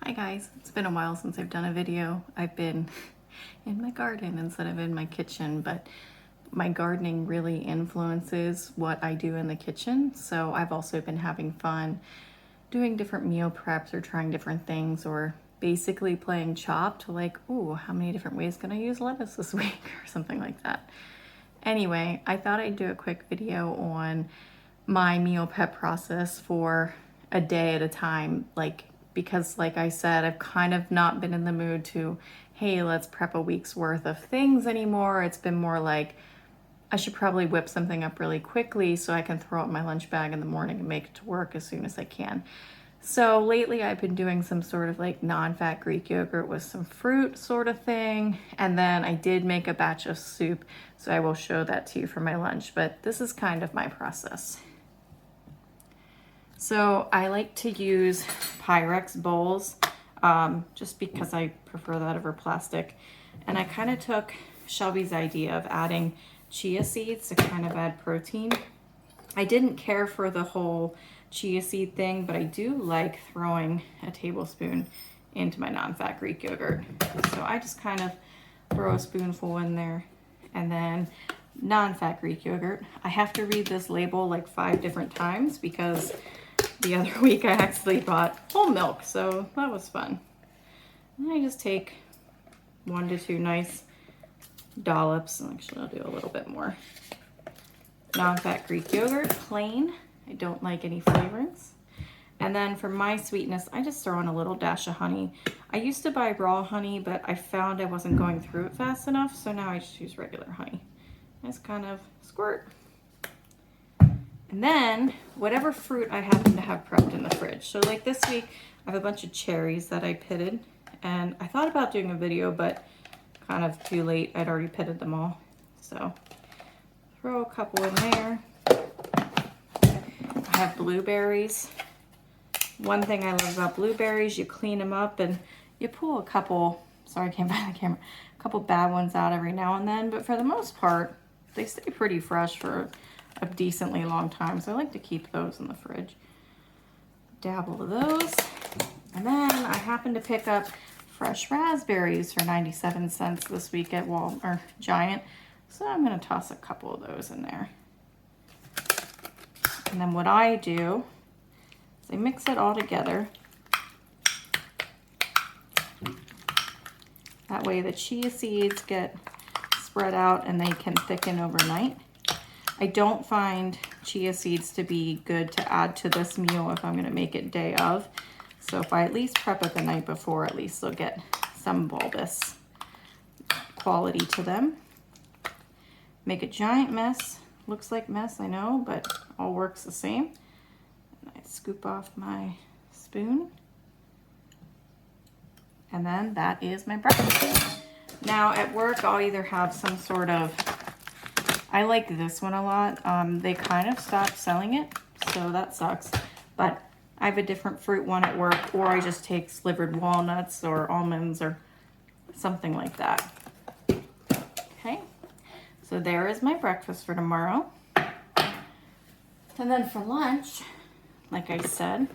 Hi guys, it's been a while since I've done a video. I've been in my garden instead of in my kitchen, but my gardening really influences what I do in the kitchen. So I've also been having fun doing different meal preps or trying different things, or basically playing Chopped, like, ooh, how many different ways can I use lettuce this week or something like that. Anyway, I thought I'd do a quick video on my meal prep process for a day at a time, because like I said, I've kind of not been in the mood to, hey, let's prep a week's worth of things anymore. It's been more like, I should probably whip something up really quickly so I can throw it in my lunch bag in the morning and make it to work as soon as I can. So lately I've been doing some sort of like non-fat Greek yogurt with some fruit sort of thing. And then I did make a batch of soup, so I will show that to you for my lunch, but this is kind of my process. So I like to use Pyrex bowls just because I prefer that over plastic. And I kind of took Shelby's idea of adding chia seeds to kind of add protein. I didn't care for the whole chia seed thing, but I do like throwing a tablespoon into my non-fat Greek yogurt. So I just kind of throw a spoonful in there. And then non-fat Greek yogurt. I have to read this label like 5 different times because the other week I actually bought whole milk, so that was fun. And I just take 1 to 2 nice dollops. Actually, I'll do a little bit more. Non-fat Greek yogurt, plain. I don't like any flavorings. And then for my sweetness, I just throw in a little dash of honey. I used to buy raw honey, but I found I wasn't going through it fast enough, so now I just use regular honey. Just kind of squirt. And then whatever fruit I happen to have prepped in the fridge. So like this week, I have a bunch of cherries that I pitted, and I thought about doing a video, but kind of too late. I'd already pitted them all. So throw a couple in there. I have blueberries. One thing I love about blueberries, you clean them up and you pull a couple, sorry I can't find the camera, a couple bad ones out every now and then, but for the most part, they stay pretty fresh for a decently long time, so I like to keep those in the fridge. Dabble of those. And then I happened to pick up fresh raspberries for 97 cents this week at Walmart or Giant, so I'm going to toss a couple of those in there. And then what I do is I mix it all together. That way the chia seeds get spread out and they can thicken overnight. I don't find chia seeds to be good to add to this meal if I'm going to make it day of. So if I at least prep it the night before, at least they'll get some bulbous quality to them. Make a giant mess. Looks like mess, I know, but all works the same. And I scoop off my spoon. And then that is my breakfast. Now at work, I'll either have some sort of, I like this one a lot. They kind of stopped selling it, so that sucks. But I have a different fruit one at work, or I just take slivered walnuts or almonds or something like that. Okay, so there is my breakfast for tomorrow. And then for lunch, like I said,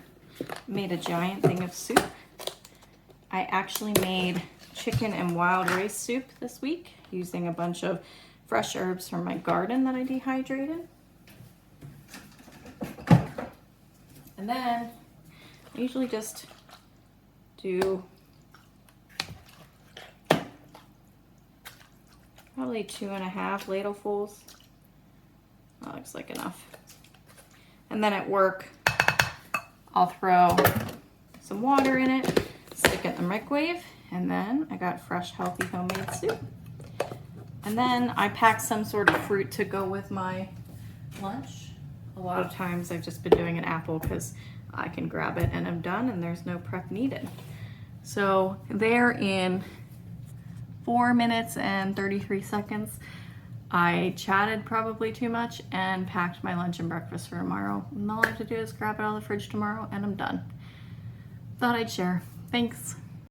made a giant thing of soup. I actually made chicken and wild rice soup this week using a bunch of fresh herbs from my garden that I dehydrated. And then I usually just do probably 2.5 ladlefuls. That looks like enough. And then at work, I'll throw some water in it, stick it in the microwave, and then I got fresh, healthy, homemade soup. And then I pack some sort of fruit to go with my lunch. A lot of times I've just been doing an apple because I can grab it and I'm done and there's no prep needed. So there in 4 minutes and 33 seconds, I chatted probably too much and packed my lunch and breakfast for tomorrow. And all I have to do is grab it out of the fridge tomorrow and I'm done. Thought I'd share. Thanks.